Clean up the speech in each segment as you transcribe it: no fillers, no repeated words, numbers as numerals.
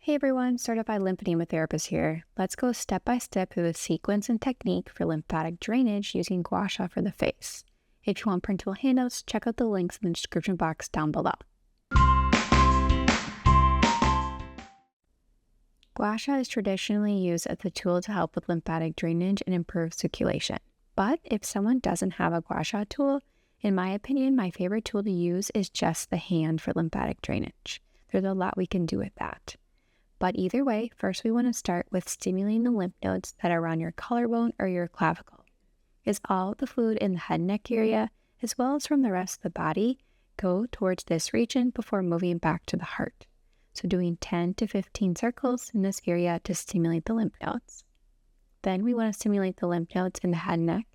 Hey everyone, Certified Lymphedema Therapist here. Let's go step by step through the sequence and technique for lymphatic drainage using Gua Sha for the face. If you want printable handouts, check out the links in the description box down below. Gua Sha is traditionally used as a tool to help with lymphatic drainage and improve circulation. But if someone doesn't have a Gua Sha tool, in my opinion, my favorite tool to use is just the hand for lymphatic drainage. There's a lot we can do with that. But either way, first we want to start with stimulating the lymph nodes that are around your collarbone or your clavicle. As all of the fluid in the head and neck area, as well as from the rest of the body, go towards this region before moving back to the heart. So doing 10 to 15 circles in this area to stimulate the lymph nodes. Then we want to stimulate the lymph nodes in the head and neck.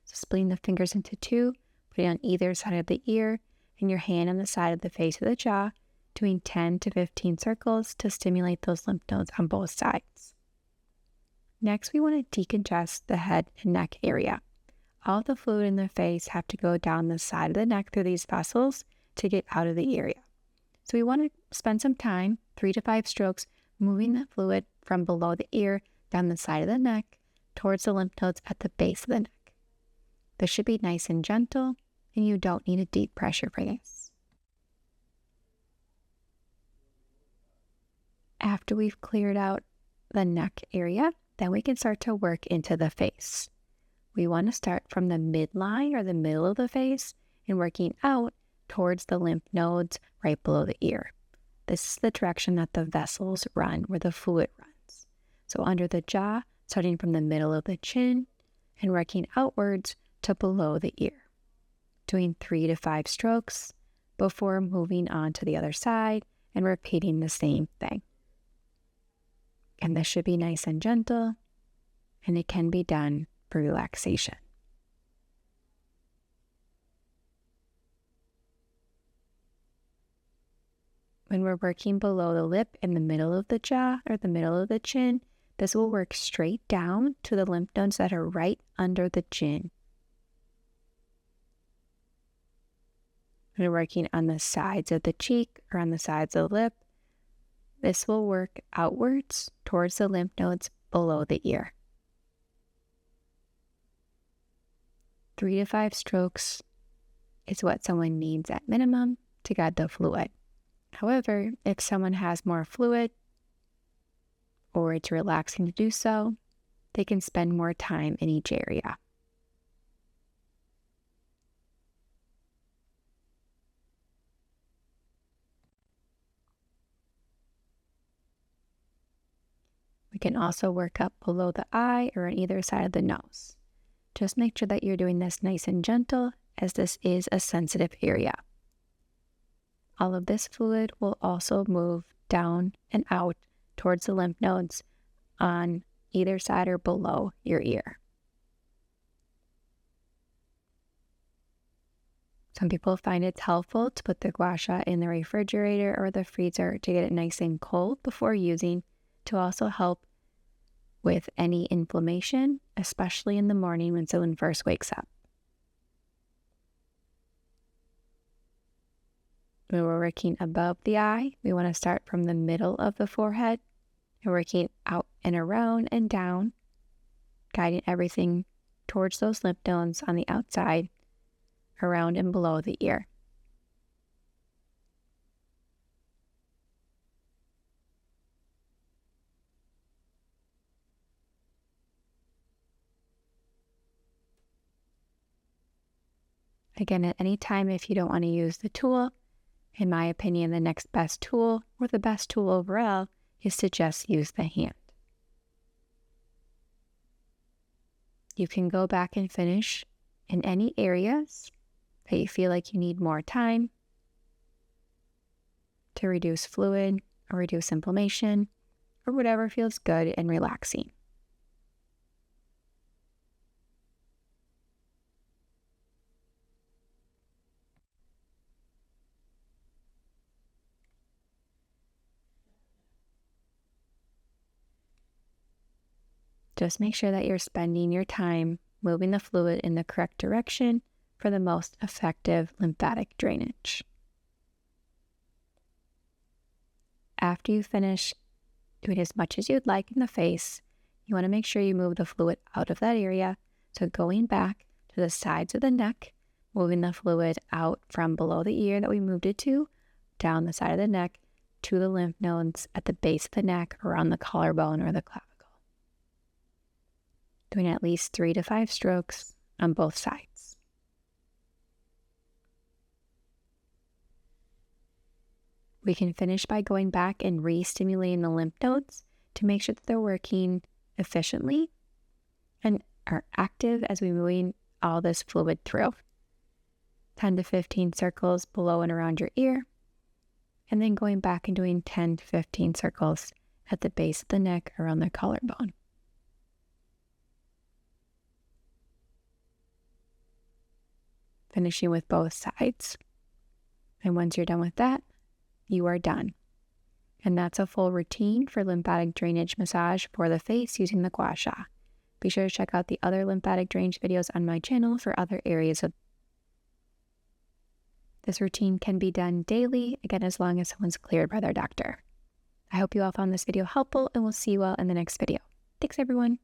So splitting the fingers into two, putting on either side of the ear, and your hand on the side of the face of the jaw, doing 10 to 15 circles to stimulate those lymph nodes on both sides. Next, we want to decongest the head and neck area. All of the fluid in the face have to go down the side of the neck through these vessels to get out of the area. So we want to spend some time, 3 to 5 strokes, moving the fluid from below the ear down the side of the neck towards the lymph nodes at the base of the neck. This should be nice and gentle, and you don't need a deep pressure for this. After we've cleared out the neck area, then we can start to work into the face. We want to start from the midline or the middle of the face and working out towards the lymph nodes right below the ear. This is the direction that the vessels run, where the fluid runs. So under the jaw, starting from the middle of the chin and working outwards to below the ear. Doing 3 to 5 strokes before moving on to the other side and repeating the same thing. And this should be nice and gentle, and it can be done for relaxation. When we're working below the lip in the middle of the jaw or the middle of the chin, this will work straight down to the lymph nodes that are right under the chin. When we're working on the sides of the cheek or on the sides of the lip, this will work outwards towards the lymph nodes below the ear. 3 to 5 strokes is what someone needs at minimum to get the fluid. However, if someone has more fluid or it's relaxing to do so, they can spend more time in each area. We can also work up below the eye or on either side of the nose. Just make sure that you're doing this nice and gentle, as this is a sensitive area. All of this fluid will also move down and out towards the lymph nodes on either side or below your ear. Some people find it's helpful to put the Gua Sha in the refrigerator or the freezer to get it nice and cold before using, to also help with any inflammation, especially in the morning when someone first wakes up. When we're working above the eye, we want to start from the middle of the forehead and working out and around and down, guiding everything towards those lymph nodes on the outside, around and below the ear. Again, at any time, if you don't want to use the tool, in my opinion, the next best tool, or the best tool overall, is to just use the hand. You can go back and finish in any areas that you feel like you need more time to reduce fluid or reduce inflammation, or whatever feels good and relaxing. Just make sure that you're spending your time moving the fluid in the correct direction for the most effective lymphatic drainage. After you finish doing as much as you'd like in the face. You want to make sure you move the fluid out of that area. So going back to the sides of the neck, moving the fluid out from below the ear that we moved it to, down the side of the neck, to the lymph nodes at the base of the neck, around the collarbone or the clavicle. Doing at least 3 to 5 strokes on both sides. We can finish by going back and re-stimulating the lymph nodes to make sure that they're working efficiently and are active as we're moving all this fluid through. 10 to 15 circles below and around your ear, and then going back and doing 10 to 15 circles at the base of the neck around the collarbone. Finishing with both sides. And once you're done with that, you are done. And that's a full routine for lymphatic drainage massage for the face using the Gua Sha. Be sure to check out the other lymphatic drainage videos on my channel for other areas of. This routine can be done daily, again, as long as someone's cleared by their doctor. I hope you all found this video helpful, and we'll see you all in the next video. Thanks, everyone.